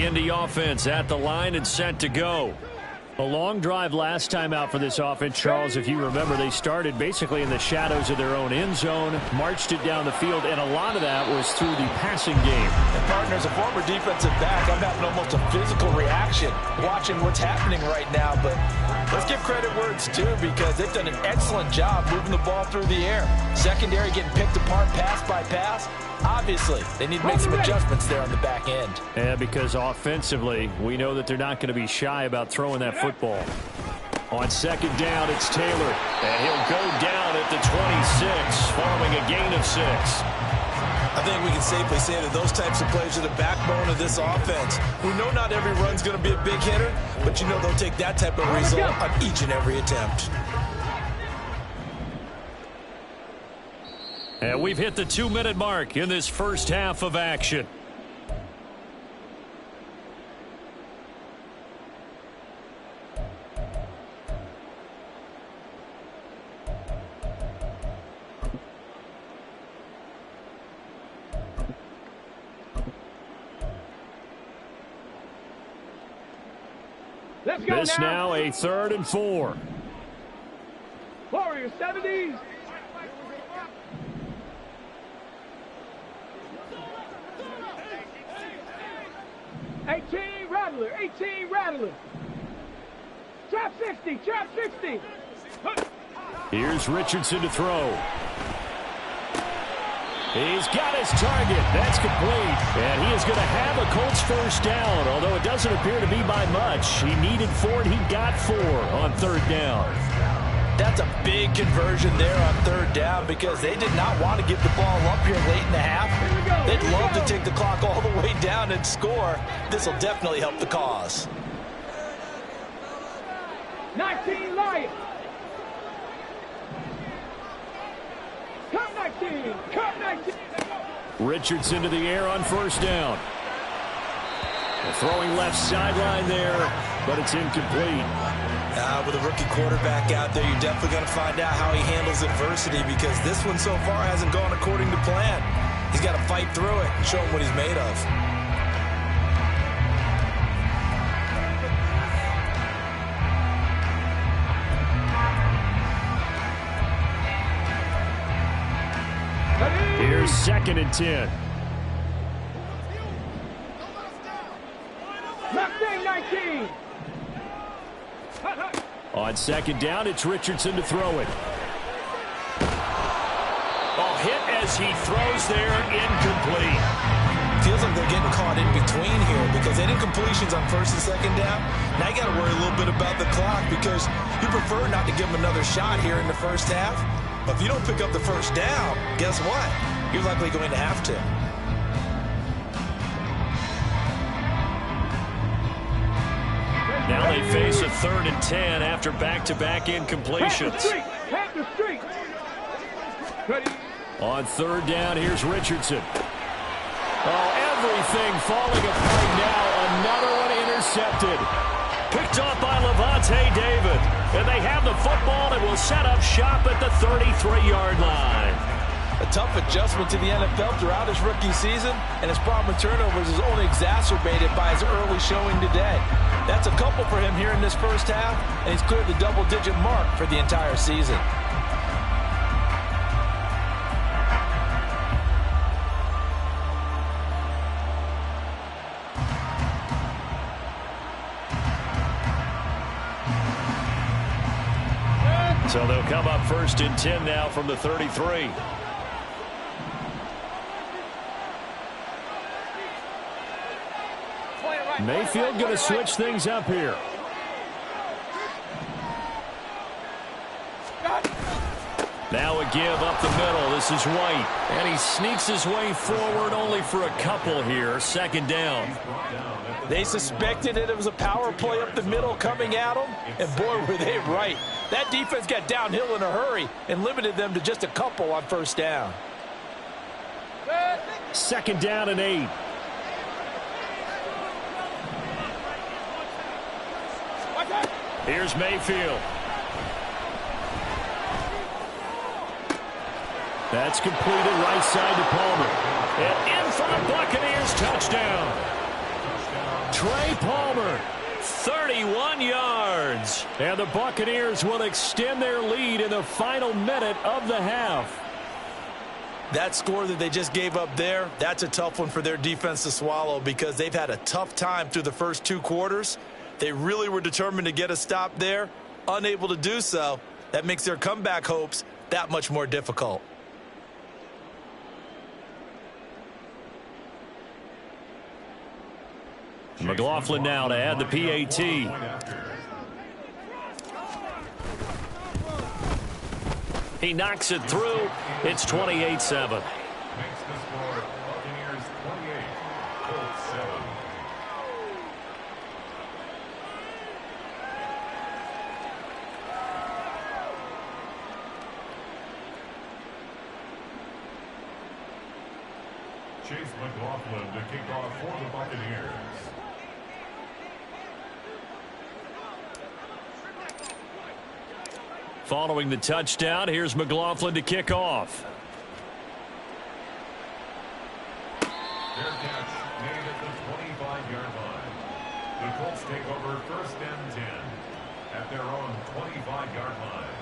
The Indy offense at the line and set to go. A long drive last time out for this offense, Charles. If you remember, they started basically in the shadows of their own end zone, marched it down the field, and a lot of that was through the passing game. And partner, as a former defensive back, I'm having almost a physical reaction watching what's happening right now. But let's give credit where it's due, because they've done an excellent job moving the ball through the air. Secondary getting picked apart pass by pass. Obviously, they need to make some adjustments there on the back end. Yeah, because offensively, we know that they're not going to be shy about throwing that football. On second down, it's Taylor, and he'll go down at the 26, following a gain of 6. I think we can safely say that those types of plays are the backbone of this offense. We know not every run's going to be a big hitter, but you know they'll take that type of result on each and every attempt. And we've hit the 2-minute mark in this first half of action. Let's go this now a 3rd and 4. Warriors 70s. 18 Rattler, 18 Rattler. Trap 60, trap 60. Here's Richardson to throw. He's got his target. That's complete. And he is going to have a Colts first down, although it doesn't appear to be by much. He needed 4, and he got 4 on 3rd down. That's a big conversion there on 3rd down, because they did not want to give the ball up here late in the half. They'd love to take the clock all the way down and score. This will definitely help the cause. 19 Lions. Cut 19. Cut 19. Richardson to the air on 1st down. Throwing left sideline there, but it's incomplete. With a rookie quarterback out there, you're definitely going to find out how he handles adversity, because this one so far hasn't gone according to plan. He's got to fight through it and show him what he's made of. Here's 2nd and 10. Mustang 19. On 2nd down, it's Richardson to throw it. Oh, hit as he throws there, incomplete. Feels like they're getting caught in between here, because any completions on 1st and 2nd down, now you got to worry a little bit about the clock, because you prefer not to give them another shot here in the first half. But if you don't pick up the 1st down, guess what? You're likely going to have to. Now they face a 3rd and 10 after back-to-back incompletions. On 3rd down, here's Richardson. Oh, everything falling apart now. Another one intercepted. Picked off by Levante David. And they have the football and will set up shop at the 33-yard line. A tough adjustment to the NFL throughout his rookie season, and his problem with turnovers is only exacerbated by his early showing today. That's a couple for him here in this first half, and he's cleared the double-digit mark for the entire season. So they'll come up 1st and 10 now from the 33. Mayfield going to switch things up here. Now a give up the middle. This is White. And he sneaks his way forward only for a couple here. 2nd down. They suspected that it was a power play up the middle coming at them, and boy, were they right. That defense got downhill in a hurry and limited them to just a couple on 1st down. 2nd down and 8. Here's Mayfield. That's completed right side to Palmer. And in for the Buccaneers touchdown. Trey Palmer. 31 yards. And the Buccaneers will extend their lead in the final minute of the half. That score that they just gave up there, that's a tough one for their defense to swallow because they've had a tough time through the first 2 quarters. They really were determined to get a stop there, unable to do so. That makes their comeback hopes that much more difficult. McLaughlin now to add the PAT. He knocks it through. It's 28-7. Makes the score Buccaneers 28, Colts 7. Chase McLaughlin to kick off for the Buccaneers. Following the touchdown, here's McLaughlin to kick off. Fair catch made at the 25-yard line. The Colts take over 1st and 10 at their own 25-yard line.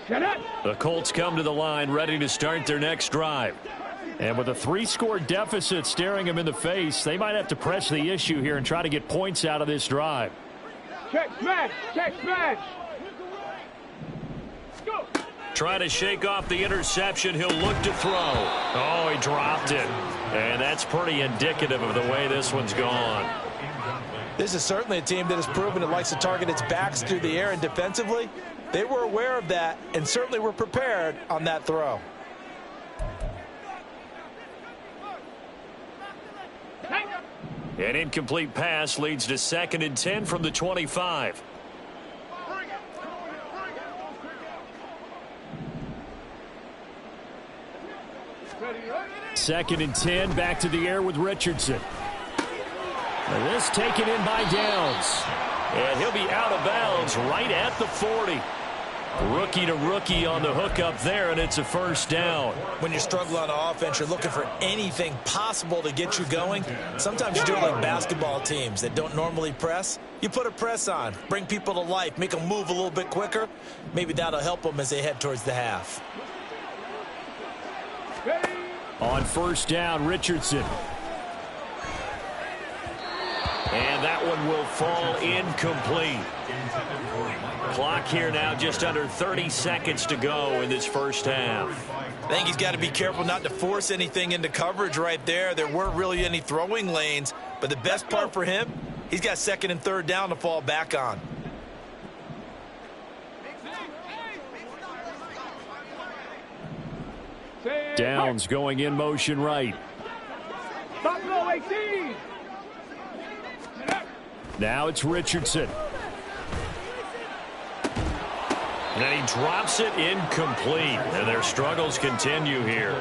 Shut up. The Colts come to the line ready to start their next drive. And with a 3-score deficit staring them in the face, they might have to press the issue here and try to get points out of this drive. Check smash. Check smash. Go. Trying to shake off the interception. He'll look to throw. Oh, he dropped it. And that's pretty indicative of the way this one's gone. This is certainly a team that has proven it likes to target its backs through the air, and defensively, they were aware of that and certainly were prepared on that throw. An incomplete pass leads to 2nd and 10 from the 25. Second and 10, back to the air with Richardson. And this taken in by Downs. And he'll be out of bounds right at the 40. Rookie to rookie on the hook up there, and it's a 1st down. When you struggle on offense, you're looking for anything possible to get you going. Sometimes you do it like basketball teams that don't normally press. You put a press on, bring people to life, make them move a little bit quicker. Maybe that'll help them as they head towards the half. On 1st down, Richardson. And that one will fall incomplete. Clock here now, just under 30 seconds to go in this 1st half. I think he's got to be careful not to force anything into coverage right there. There weren't really any throwing lanes, but the best part for him, he's got 2nd and 3rd down to fall back on. Downs going in motion right. Buffalo 18. Now it's Richardson. And he drops it incomplete. And their struggles continue here.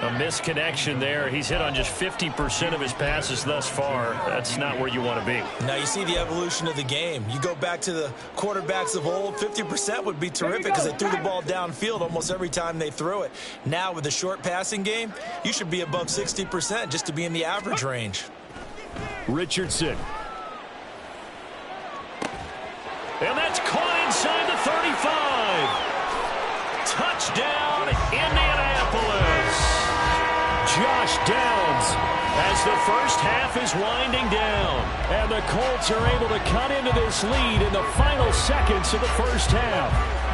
A misconnection there. He's hit on just 50% of his passes thus far. That's not where you want to be. Now you see the evolution of the game. You go back to the quarterbacks of old, 50% would be terrific because they threw the ball downfield almost every time they threw it. Now with the short passing game, you should be above 60% just to be in the average range. Richardson. And that's caught inside the 35. Touchdown, Indianapolis. Josh Downs as the 1st half is winding down. And the Colts are able to cut into this lead in the final seconds of the 1st half.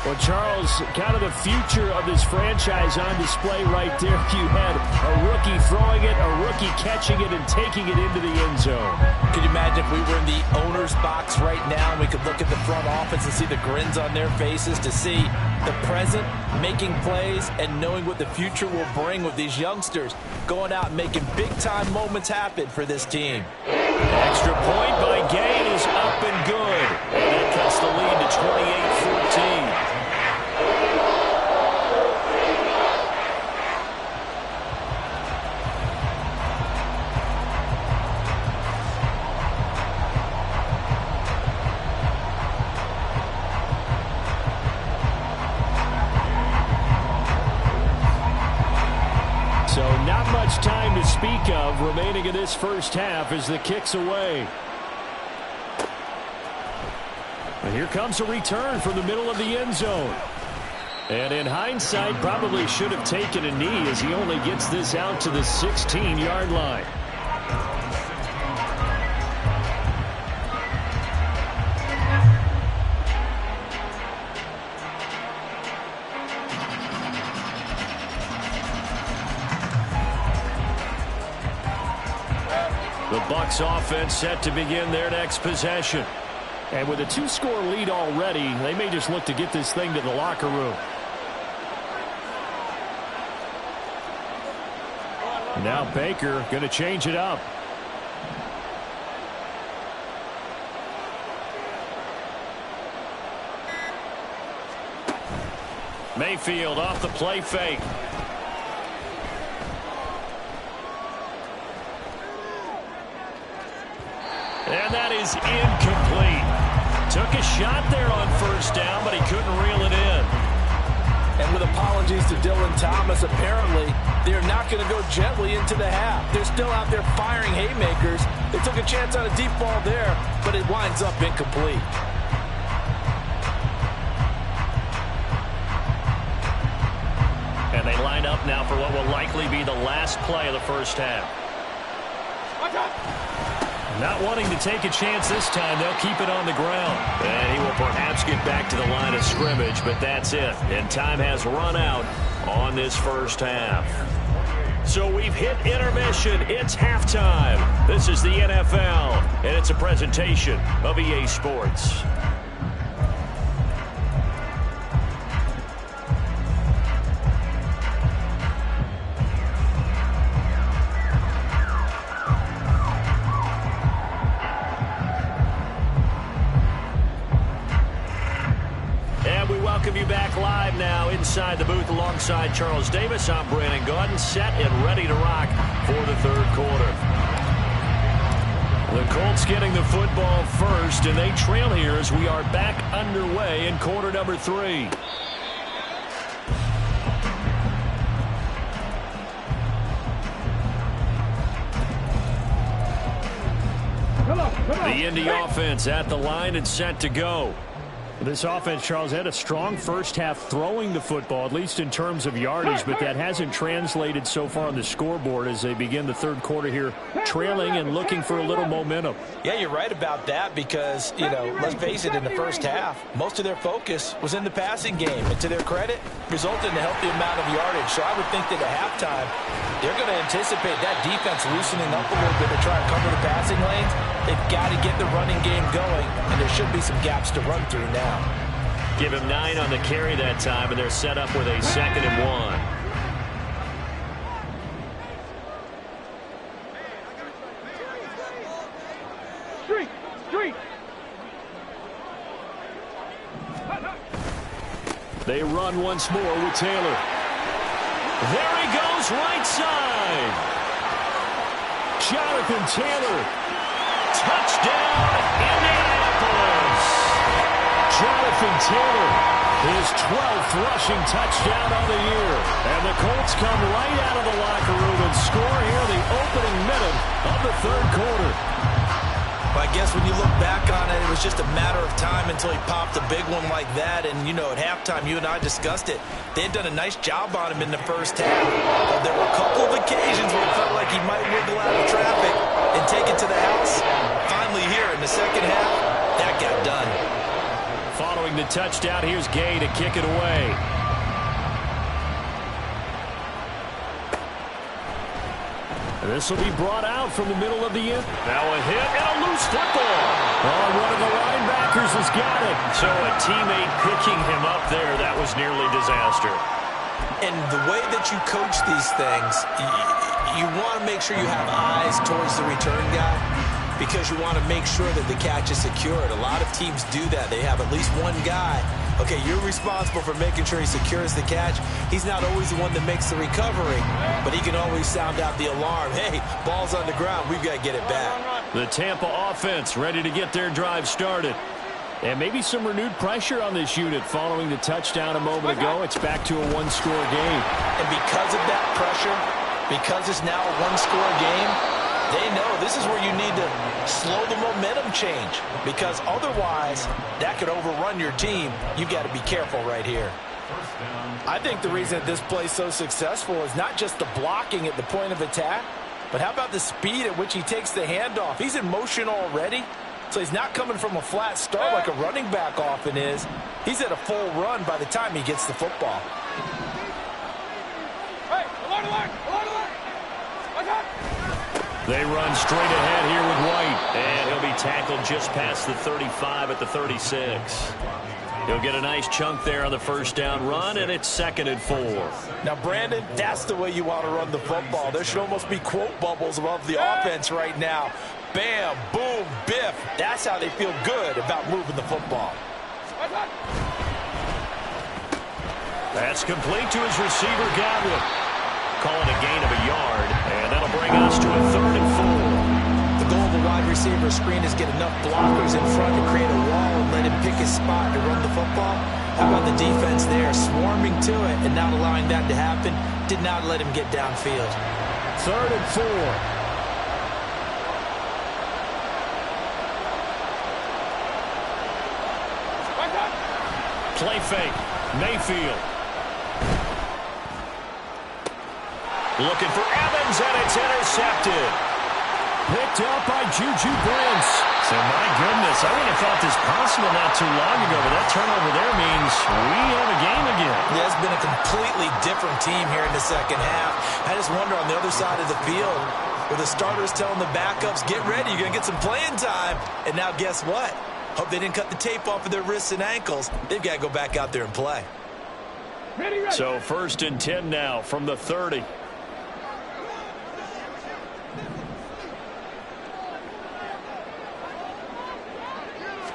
Well, Charles, kind of the future of this franchise on display right there. You had a rookie throwing it, a rookie catching it, and taking it into the end zone. Could you imagine if we were in the owner's box right now and we could look at the front office and see the grins on their faces, to see the present making plays and knowing what the future will bring with these youngsters going out and making big-time moments happen for this team. Extra point by Gay is up and good. And that cuts the lead to 28-14. So not much time to speak of remaining in this first half as the kick's away. And here comes a return from the middle of the end zone. And in hindsight, probably should have taken a knee as he only gets this out to the 16-yard line. The Bucs offense set to begin their next possession. And with a 2-score lead already, they may just look to get this thing to the locker room. Now Baker going to change it up. Mayfield off the play fake. And that is incomplete. Took a shot there on first down, but he couldn't reel it in. And with apologies to Dylan Thomas, apparently they're not going to go gently into the half. They're still out there firing haymakers. They took a chance on a deep ball there, but it winds up incomplete. And they line up now for what will likely be the last play of the first half. Not wanting to take a chance this time, they'll keep it on the ground. And he will perhaps get back to the line of scrimmage, but that's it. And time has run out on this first half. So we've hit intermission. It's halftime. This is the NFL, and it's a presentation of EA Sports. Inside the booth alongside Charles Davis, I'm Brandon Gaudin, set and ready to rock for the third quarter. The Colts getting the football first, and they trail here as we are back underway in quarter number 3. The Indy offense at the line and set to go. This offense, Charles, had a strong first half throwing the football, at least in terms of yardage, but that hasn't translated so far on the scoreboard as they begin the third quarter here, trailing and looking for a little momentum. Yeah, you're right about that because, let's face it, in the first half, most of their focus was in the passing game. And to their credit, resulted in a healthy amount of yardage. So I would think that at halftime, they're going to anticipate that defense loosening up a little bit to try and cover the passing lanes. They've got to get the running game going, and there should be some gaps to run through now. Give him 9 on the carry that time, and they're set up with a 2nd and 1. Street. They run once more with Taylor. There he goes, right side. Jonathan Taylor. Touchdown, Indianapolis. Jonathan Taylor, his 12th rushing touchdown of the year. And the Colts come right out of the locker room and score here the opening minute of the third quarter. I guess when you look back on it, it was just a matter of time until he popped a big one like that. And, at halftime, you and I discussed it. They had done a nice job on him in the first half. But there were a couple of occasions where it felt like he might wiggle out of traffic and take it to the house. Finally here in the second half, that got done. Following the touchdown, here's Gay to kick it away. This will be brought out from the middle of the end. Now a hit and a loose football. Oh, one of the linebackers has got it. So a teammate picking him up there, that was nearly disaster. And the way that you coach these things, you want to make sure you have eyes towards the return guy because you want to make sure that the catch is secured. A lot of teams do that. They have at least one guy. Okay, you're responsible for making sure he secures the catch. He's not always the one that makes the recovery, but he can always sound out the alarm. Hey, ball's on the ground. We've got to get it back. The Tampa offense ready to get their drive started. And maybe some renewed pressure on this unit following the touchdown a moment ago. It's back to a one-score game. And because of that pressure, Because it's now a one-score game, they know this is where you need to slow the momentum change, because otherwise that could overrun your team. You've got to be careful right here. I think the reason that this play is so successful is not just the blocking at the point of attack, but how about the speed at which he takes the handoff? He's in motion already, so he's not coming from a flat start like a running back often is. He's at a full run by the time he gets the football. They run straight ahead here with White, and he'll be tackled just past the 35 at the 36. He'll get a nice chunk there on the first down run, and it's 2nd and 4. Now, Brandon, that's the way you want to run the football. There should almost be quote bubbles above the offense right now. Bam, boom, biff. That's how they feel good about moving the football. That's complete to his receiver, Godwin. Calling a gain of a yard, and that'll bring us to a 3rd and 4. The goal of a wide receiver screen is get enough blockers in front to create a wall and let him pick his spot to run the football. How about the defense there, swarming to it and not allowing that to happen? Did not let him get downfield. 3rd and 4. Play fake. Mayfield. Looking for Evans, and it's intercepted. Picked up by Juju Brents. So, my goodness, I wouldn't have thought this possible not too long ago, but that turnover there means we have a game again. Yeah, it's been a completely different team here in the second half. I just wonder on the other side of the field, with the starters telling the backups, get ready, you're going to get some playing time. And now guess what? Hope they didn't cut the tape off of their wrists and ankles. They've got to go back out there and play. So 1st and 10 now from the 30.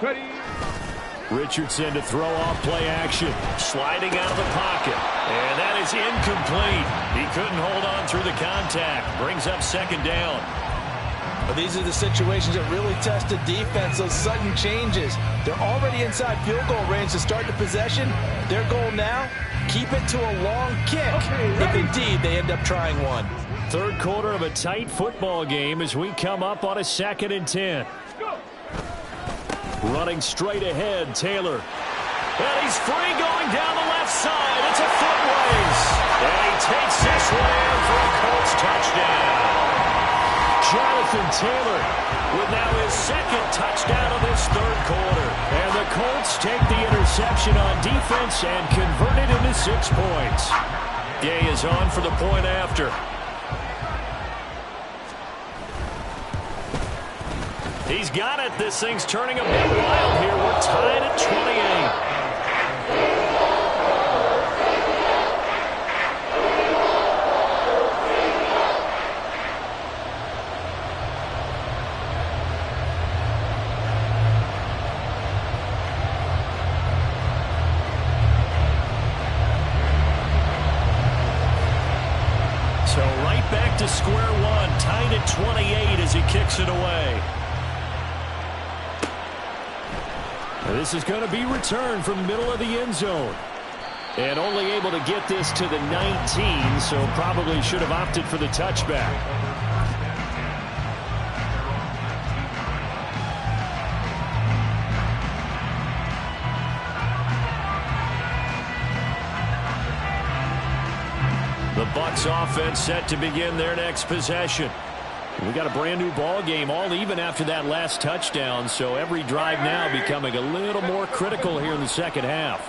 Ready. Richardson to throw off play action. Sliding out of the pocket. And that is incomplete. He couldn't hold on through the contact. Brings up 2nd down. But these are the situations that really test the defense, those sudden changes. They're already inside field goal range to start the possession. Their goal now, keep it to a long kick, if indeed they end up trying one. 3rd quarter of a tight football game as we come up on a 2nd and 10. Running straight ahead, Taylor. And he's free going down the left side. It's a foot race. And he takes this one in for a Colts touchdown. Jonathan Taylor with now his 2nd touchdown of this 3rd quarter. And the Colts take the interception on defense and convert it into 6 points. Gay is on for the point after. He's got it. This thing's turning a bit wild here. We're tied at 28. So right back to square one, tied at 28 as he kicks it away. This is going to be returned from the middle of the end zone. And only able to get this to the 19, so probably should have opted for the touchback. The Bucs offense set to begin their next possession. We got a brand new ball game, all even after that last touchdown, so every drive now becoming a little more critical here in the second half.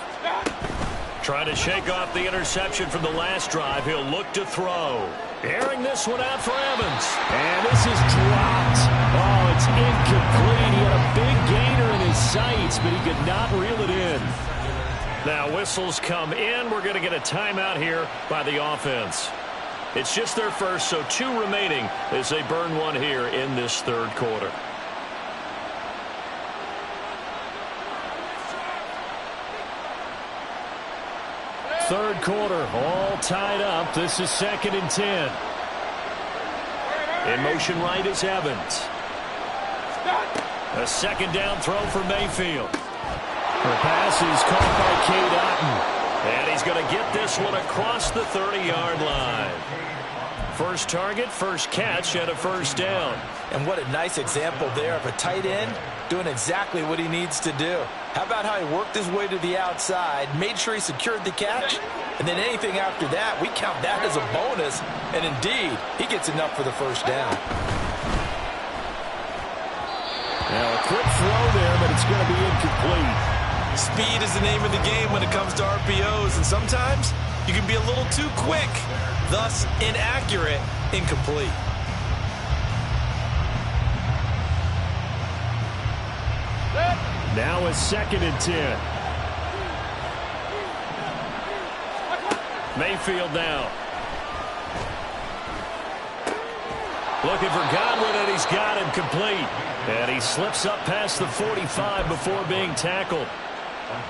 Trying to shake off the interception from the last drive. He'll look to throw. Airing this one out for Evans. And this is dropped. Oh, it's incomplete. He had a big gainer in his sights, but he could not reel it in. Now whistles come in. We're going to get a timeout here by the offense. It's just their first, so 2 remaining as they burn one here in this 3rd quarter. Third quarter, all tied up. This is 2nd and 10. In motion right is Evans. A 2nd down throw for Mayfield. The pass is caught by Cade Otton. And he's going to get this one across the 30-yard line. First target, first catch, and a first down. And what a nice example there of a tight end doing exactly what he needs to do. How about how he worked his way to the outside, made sure he secured the catch, and then anything after that, we count that as a bonus. And indeed, he gets enough for the first down. Now a quick throw there, but it's going to be incomplete. Speed is the name of the game when it comes to RPOs, and sometimes you can be a little too quick, thus inaccurate, incomplete. Now a 2nd and 10. Mayfield now. Looking for Godwin, and he's got him complete. And he slips up past the 45 before being tackled.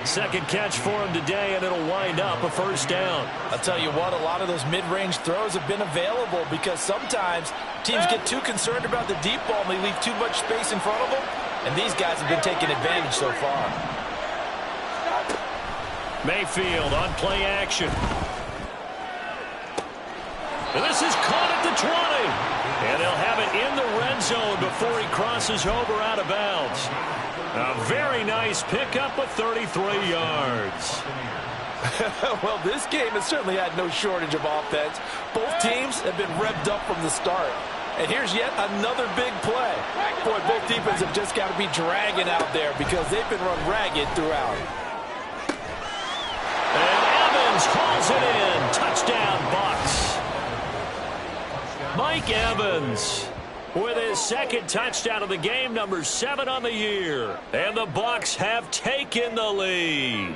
Second catch for him today, and it'll wind up a first down. I'll tell you what, a lot of those mid-range throws have been available because sometimes teams get too concerned about the deep ball and they leave too much space in front of them. And these guys have been taking advantage so far. Mayfield on play action. And this is caught at the 20. And they'll have it in the red zone before he crosses over out of bounds. A very nice pickup of 33 yards. Well, this game has certainly had no shortage of offense. Both teams have been revved up from the start. And here's yet another big play. Boy, both defenses have just got to be dragging out there because they've been run ragged throughout. And Evans hauls it in. Touchdown, Bucs. Mike Evans with his second touchdown of the game, number 7 on the year. And the Bucs have taken the lead.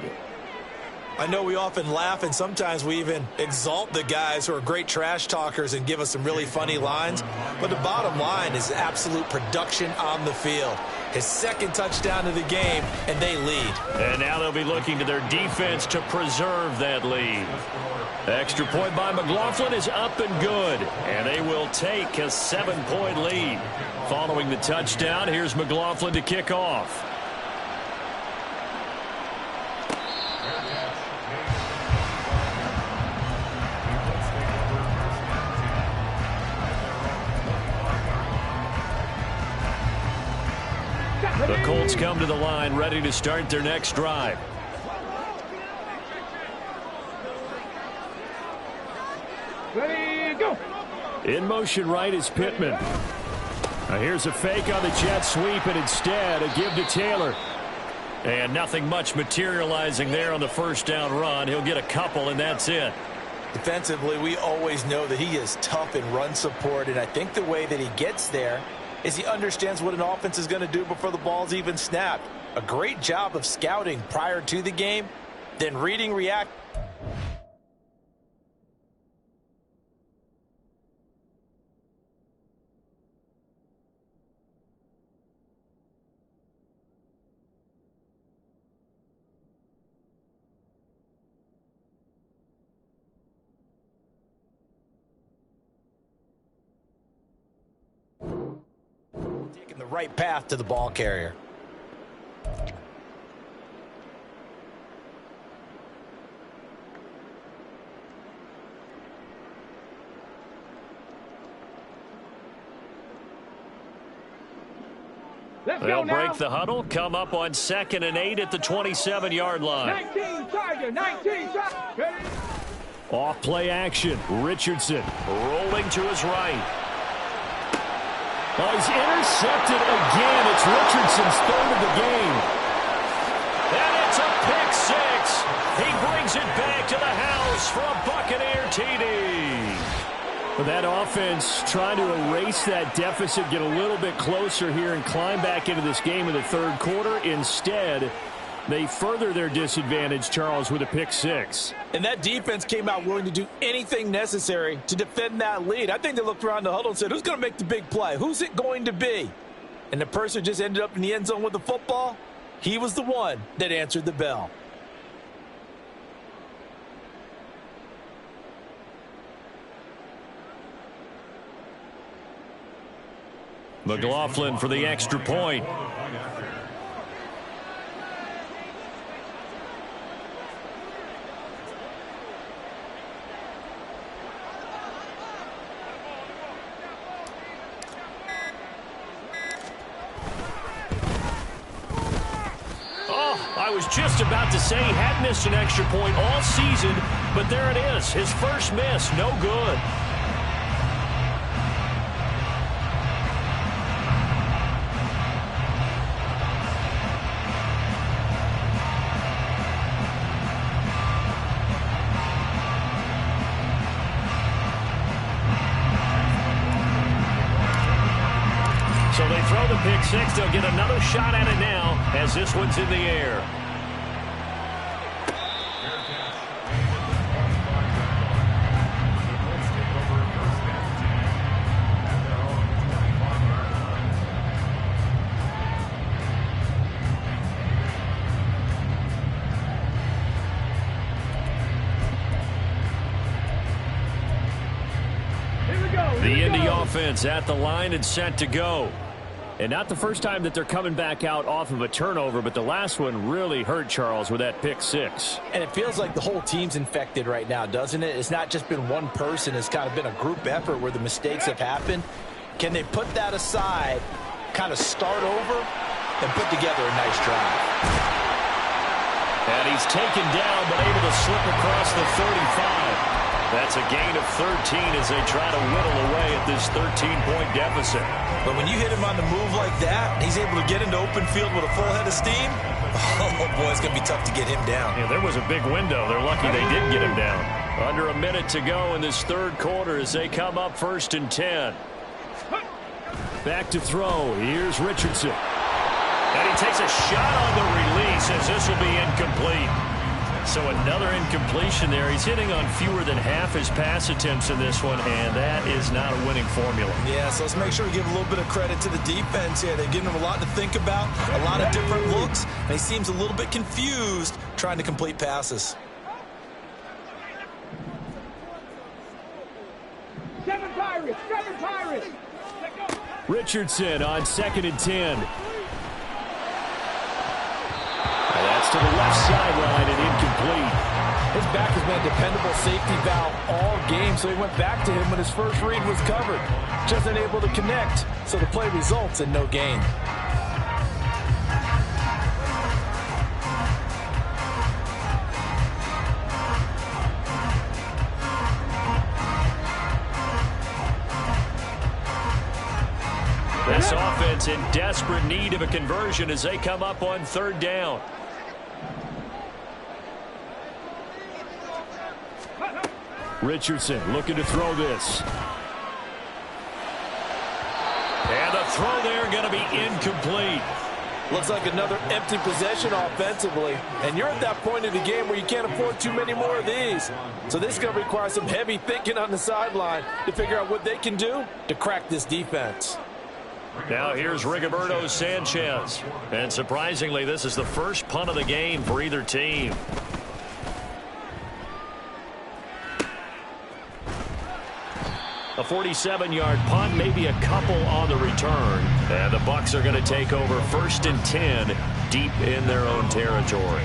I know we often laugh and sometimes we even exalt the guys who are great trash talkers and give us some really funny lines. But the bottom line is absolute production on the field. His second touchdown of the game, and they lead. And now they'll be looking to their defense to preserve that lead. Extra point by McLaughlin is up and good. And they will take a 7-point lead. Following the touchdown, here's McLaughlin to kick off. The Colts come to the line, ready to start their next drive. Ready, go. In motion right is Pittman. Now here's a fake on the jet sweep, and instead a give to Taylor. And nothing much materializing there on the first down run. He'll get a couple, and that's it. Defensively, we always know that he is tough in run support, and I think the way that he gets there is he understands what an offense is going to do before the ball's even snapped. A great job of scouting prior to the game, then reading, react. Taking the right path to the ball carrier. They'll break the huddle, come up on 2nd and 8 at the 27-yard line. 19 Tiger, 19 Tiger. Off play action. Richardson rolling to his right. Oh, he's intercepted again. It's Richardson's 3rd of the game. And it's a pick 6. He brings it back to the house for a Buccaneer TD. But that offense trying to erase that deficit, get a little bit closer here and climb back into this game in the 3rd quarter. Instead, they further their disadvantage, Charles, with a pick 6. And that defense came out willing to do anything necessary to defend that lead. I think they looked around the huddle and said, who's going to make the big play? Who's it going to be? And the person who just ended up in the end zone with the football, he was the one that answered the bell. McLaughlin for the extra point. I was just about to say he had missed an extra point all season, but there it is. His first miss, no good. So they throw the pick six. They'll get another shot at it now as this one's in the air. The Indy offense at the line and set to go. And not the first time that they're coming back out off of a turnover, but the last one really hurt Charles with that pick six. And it feels like the whole team's infected right now, doesn't it? It's not just been one person. It's kind of been a group effort where the mistakes have happened. Can they put that aside, kind of start over, and put together a nice drive? And he's taken down, but able to slip across the 35. That's a gain of 13 as they try to whittle away at this 13-point deficit. But when you hit him on the move like that, he's able to get into open field with a full head of steam. Oh, boy, it's going to be tough to get him down. Yeah, there was a big window. They're lucky they did get him down. Under a minute to go in this third quarter as they come up 1st and 10. Back to throw. Here's Richardson. And he takes a shot on the release as this will be incomplete. So another incompletion there. He's hitting on fewer than half his pass attempts in this one, and that is not a winning formula. Yeah, so let's make sure we give a little bit of credit to the defense here. They're giving him a lot to think about, a lot of different looks, and he seems a little bit confused trying to complete passes. 7 Pirates, 7 Pirates. Richardson on 2nd and 10. That's to the left sideline and incomplete. His back has been a dependable safety valve all game, so he went back to him when his first read was covered. Just unable to connect, so the play results in no gain. This offense in desperate need of a conversion as they come up on 3rd down. Richardson looking to throw this. And the throw there going to be incomplete. Looks like another empty possession offensively. And you're at that point in the game where you can't afford too many more of these. So this is going to require some heavy thinking on the sideline to figure out what they can do to crack this defense. Now here's Rigoberto Sanchez. And surprisingly, this is the first punt of the game for either team. A 47-yard punt, maybe a couple on the return. And the Bucs are going to take over 1st and 10 deep in their own territory.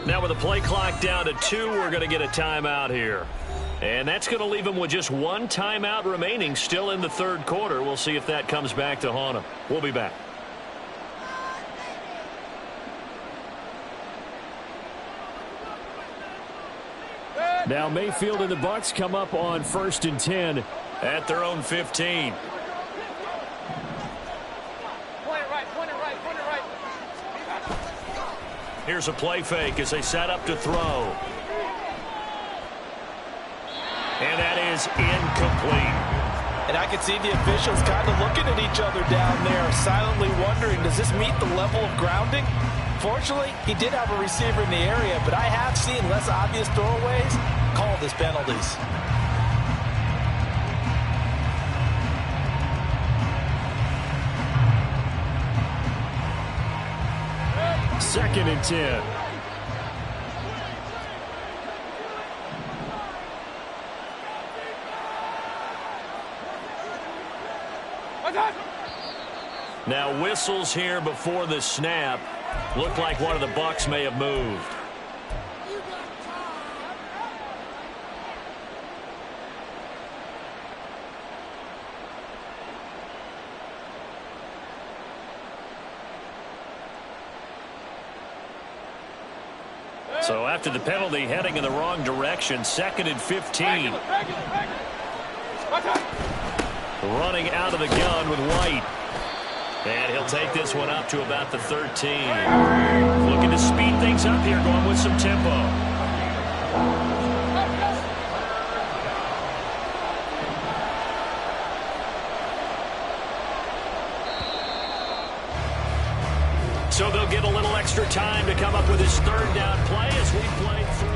Now with the play clock down to 2, we're going to get a timeout here. And that's going to leave them with just one timeout remaining still in the third quarter. We'll see if that comes back to haunt them. We'll be back. Now Mayfield and the Bucs come up on 1st and 10 at their own 15. Here's a play fake as they set up to throw. And that is incomplete. And I can see the officials kind of looking at each other down there, silently wondering, does this meet the level of grounding? Fortunately, he did have a receiver in the area, but I have seen less obvious throwaways called as penalties. 2nd and 10. Now whistles here before the snap. Looked like one of the Bucs may have moved. So after the penalty, heading in the wrong direction, 2nd and 15. Running out of the gun with White. And he'll take this one up to about the 13. Looking to speed things up here, going with some tempo. So they'll get a little extra time to come up with his 3rd down play as we play through.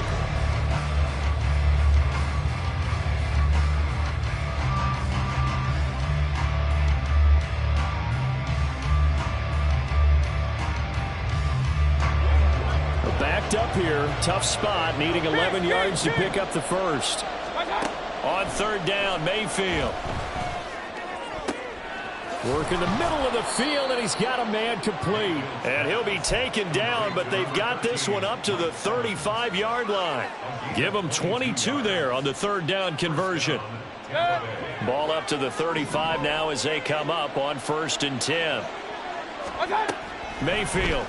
Backed up here, tough spot, needing 11 yards to pick up the first. On 3rd down, Mayfield. Work in the middle of the field, and he's got a man complete. And he'll be taken down, but they've got this one up to the 35-yard line. Give them 22 there on the 3rd down conversion. Ball up to the 35 now as they come up on 1st and 10. Mayfield.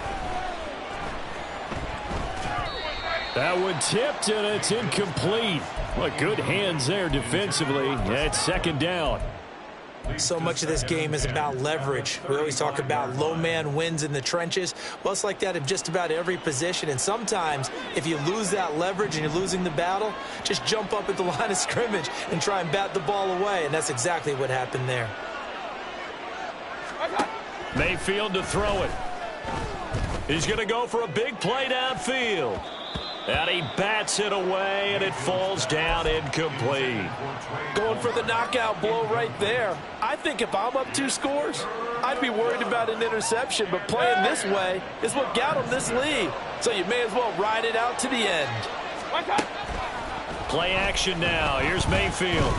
That one tipped, and it's incomplete. What good hands there defensively. That's 2nd down. So much of this game is about leverage. We always talk about low man wins in the trenches. Well, it's like that in just about every position. And sometimes, if you lose that leverage and you're losing the battle, just jump up at the line of scrimmage and try and bat the ball away. And that's exactly what happened there. Mayfield to throw it. He's going to go for a big play downfield. And he bats it away, and it falls down incomplete. Going for the knockout blow right there. I think if I'm up 2 scores, I'd be worried about an interception. But playing this way is what got him this lead. So you may as well ride it out to the end. Play action now. Here's Mayfield.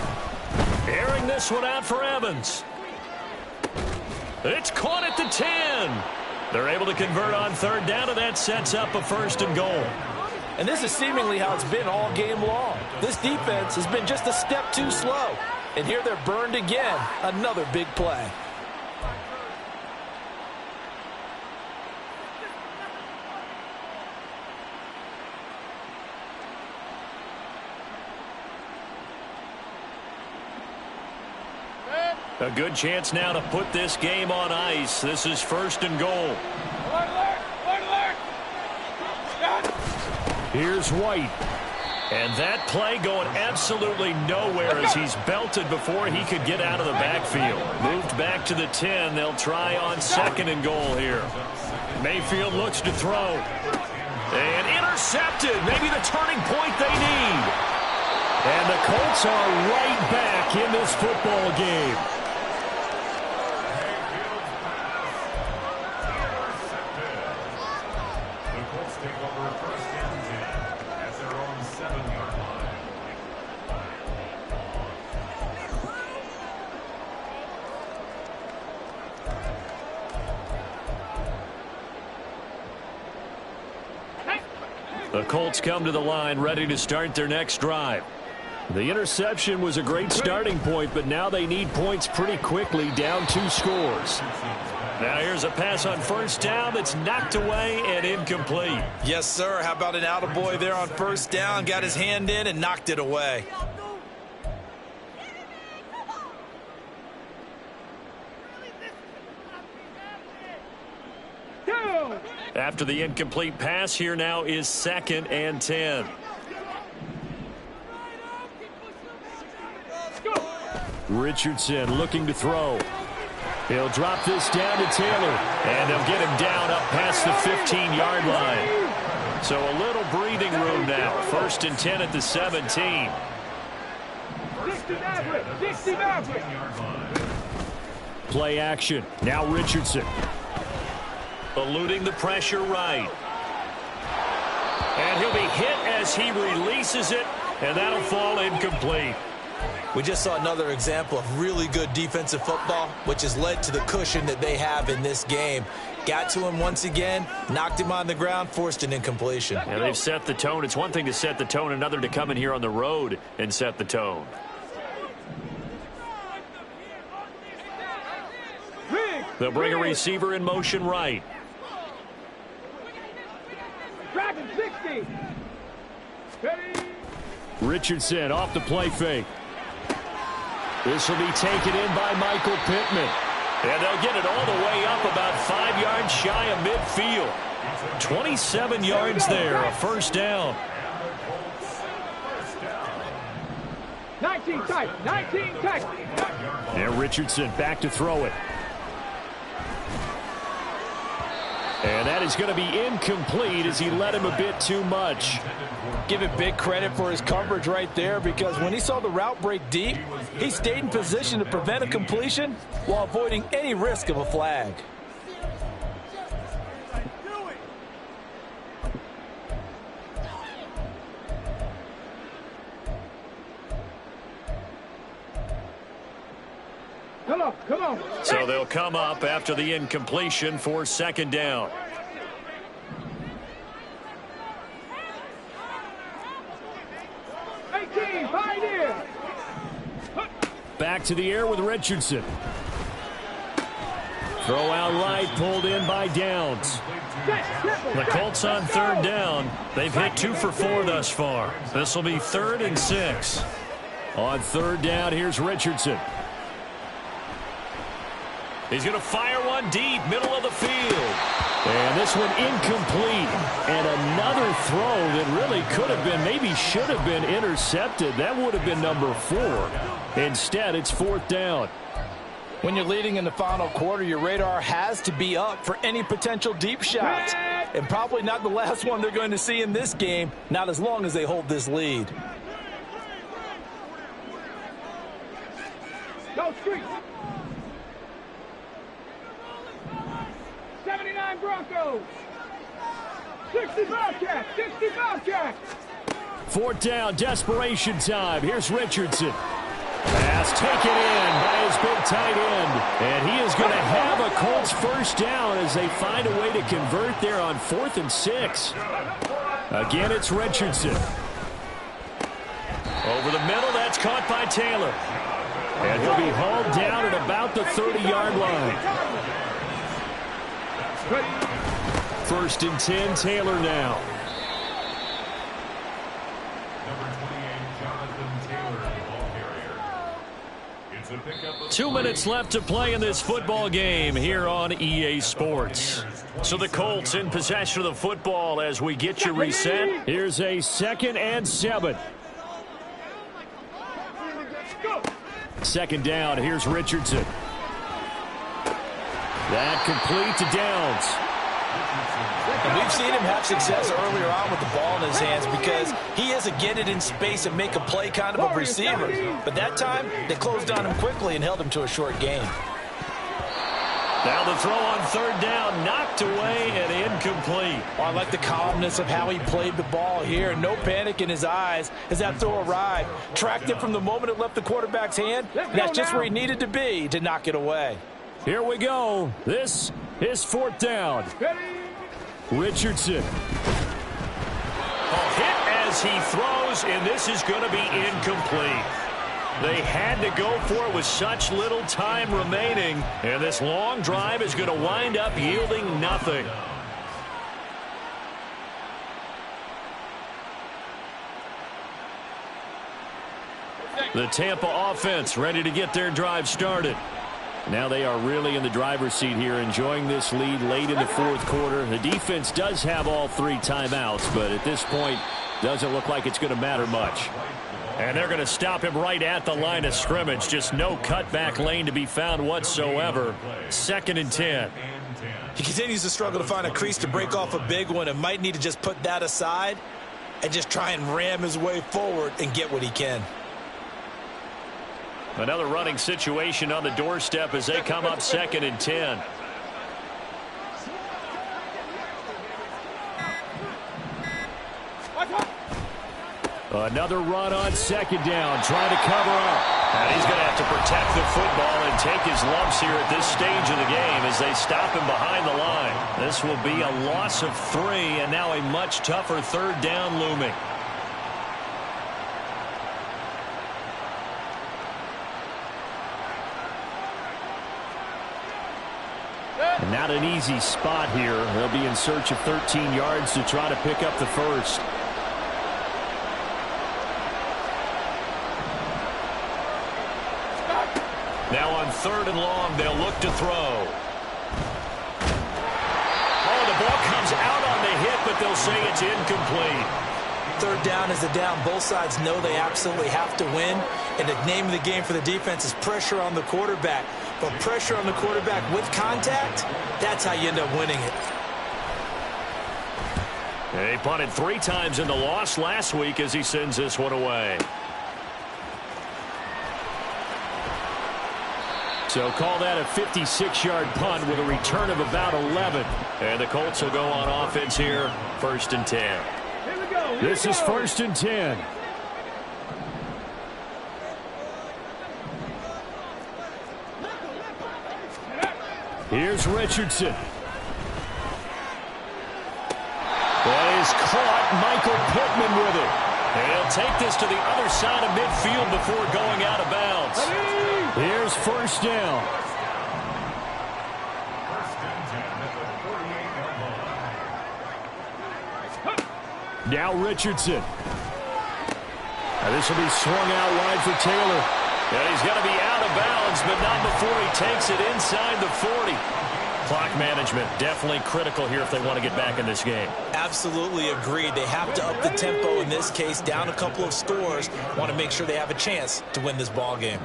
Airing this one out for Evans. It's caught at the 10. They're able to convert on 3rd down, and that sets up a 1st and goal. And this is seemingly how it's been all game long. This defense has been just a step too slow. And here they're burned again. Another big play. A good chance now to put this game on ice. This is 1st and goal. Here's White. And that play going absolutely nowhere as he's belted before he could get out of the backfield. Moved back to the 10. They'll try on 2nd and goal here. Mayfield looks to throw. And intercepted. Maybe the turning point they need. And the Colts are right back in this football game. The Colts come to the line ready to start their next drive. The interception was a great starting point, but now they need points pretty quickly, down 2 scores. Now here's a pass on 1st down that's knocked away and incomplete. Yes, sir. How about an attaboy there on 1st down? Got his hand in and knocked it away. After the incomplete pass, here now is 2nd and 10. Richardson looking to throw. He'll drop this down to Taylor. And they'll get him down up past the 15-yard line. So a little breathing room now. 1st and 10 at the 17. 60 Play action. Now Richardson. eluding the pressure right. And he'll be hit as he releases it, and that'll fall incomplete. We just saw another example of really good defensive football, which has led to the cushion that they have in this game. Got to him once again, knocked him on the ground, forced an incompletion. And they've set the tone. It's one thing to set the tone, another to come in here on the road and set the tone. They'll bring a receiver in motion right. Tracking 60. Richardson off the play fake. This will be taken in by Michael Pittman. And they'll get it all the way up about 5 yards shy of midfield. 27 yards there, a first down. 19 tight, 19 tight. And Richardson back to throw it. And that is going to be incomplete as he led him a bit too much. Give it big credit for his coverage right there, because when he saw the route break deep, he stayed in position to prevent a completion while avoiding any risk of a flag. Come on. So they'll come up after the incompletion for second down. Back to the air with Richardson. Throw out right, pulled in by Downs. The Colts on third down. They've hit 2 for 4 thus far. This will be 3rd and 6. On third down, here's Richardson. He's going to fire one deep, middle of the field. And this one incomplete. And another throw that really could have been, maybe should have been intercepted. That would have been number 4. Instead, it's 4th down. When you're leading in the final quarter, your radar has to be up for any potential deep shots. And probably not the last one they're going to see in this game, not as long as they hold this lead. Go street. 79 Broncos. 65 Cats. 65 Cats. 4th down, desperation time. Here's Richardson. Pass taken in by his big tight end. And he is going to have a Colts first down as they find a way to convert there on 4th and 6. Again, it's Richardson. Over the middle, that's caught by Taylor. And he'll be hauled down at about the 30-yard line. 1st and 10, Taylor now. 2 minutes left to play in this football game here on EA Sports. So the Colts in possession of the football as we get you reset. Here's a 2nd and 7. 2nd down, here's Richardson. That complete to Downs. And we've seen him have success earlier on with the ball in his hands because he is a get it in space and make a play kind of a receiver. But that time, they closed on him quickly and held him to a short gain. Now the throw on 3rd down, knocked away and incomplete. Oh, I like the calmness of how he played the ball here. No panic in his eyes as that throw arrived. Tracked it from the moment it left the quarterback's hand. And that's just where he needed to be to knock it away. Here we go. This is 4th down. Richardson. Hit as he throws, and this is going to be incomplete. They had to go for it with such little time remaining, and this long drive is going to wind up yielding nothing. The Tampa offense ready to get their drive started. Now they are really in the driver's seat here, enjoying this lead late in the 4th quarter. The defense does have all 3 timeouts, but at this point, doesn't look like it's going to matter much. And they're going to stop him right at the line of scrimmage. Just no cutback lane to be found whatsoever. 2nd and 10. He continues to struggle to find a crease to break off a big one and might need to just put that aside and just try and ram his way forward and get what he can. Another running situation on the doorstep as they come up 2nd and 10. Another run on second down, trying to cover up. And he's going to have to protect the football and take his lumps here at this stage of the game as they stop him behind the line. This will be a loss of 3, and now a much tougher third down looming. And not an easy spot here. They'll be in search of 13 yards to try to pick up the first. Now on 3rd and long, they'll look to throw. Oh, the ball comes out on the hit, but they'll say it's incomplete. 3rd down is a down. Both sides know they absolutely have to win. And the name of the game for the defense is pressure on the quarterback. But pressure on the quarterback with contact, that's how you end up winning it. He punted 3 times in the loss last week as he sends this one away. So call that a 56-yard punt with a return of about 11. And the Colts will go on offense here, 1st and 10. Here we go. This is 1st and 10. Here's Richardson. That is caught. Michael Pittman with it. And he'll take this to the other side of midfield before going out of bounds. Here's 1st down. 1st and 10 at the 48-yard line. Now Richardson. Now this will be swung out wide for Taylor. And he's going to be out of bounds, but not before he takes it inside the 40. Clock management definitely critical here if they want to get back in this game. Absolutely agreed. They have to up the tempo in this case, down a couple of scores. Want to make sure they have a chance to win this ball game.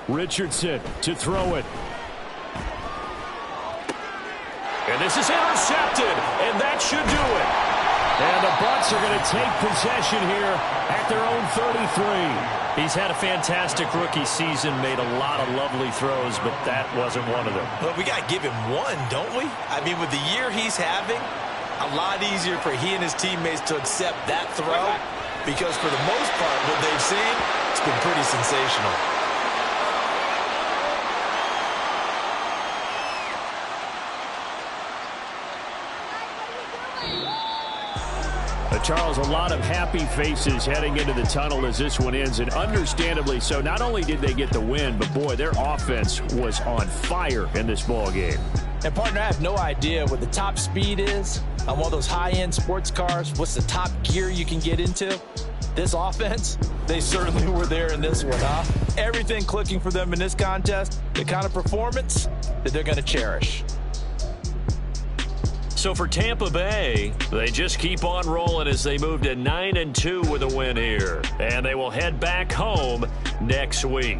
Richardson to throw it. And this is intercepted, and that should do it. And the Bucs are going to take possession here at their own 33. He's had a fantastic rookie season, made a lot of lovely throws, but that wasn't one of them. Well, we got to give him one, don't we? I mean, with the year he's having, a lot easier for he and his teammates to accept that throw because for the most part, what they've seen, it's been pretty sensational. Charles, a lot of happy faces heading into the tunnel as this one ends, and understandably so. Not only did they get the win, but boy, their offense was on fire in this ball game. And partner, I have no idea what the top speed is on one of those high-end sports cars. What's the top gear you can get into? This offense, they certainly were there in this one, huh? Everything clicking for them in this contest, the kind of performance that they're going to cherish. So for Tampa Bay, they just keep on rolling as they move to 9-2 with a win here. And they will head back home next week.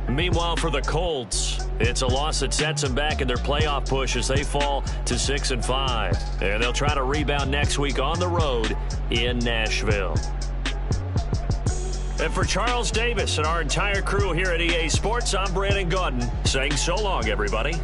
Meanwhile, for the Colts, it's a loss that sets them back in their playoff push as they fall to 6-5. And they'll try to rebound next week on the road in Nashville. And for Charles Davis and our entire crew here at EA Sports, I'm Brandon Gaudin saying so long, everybody.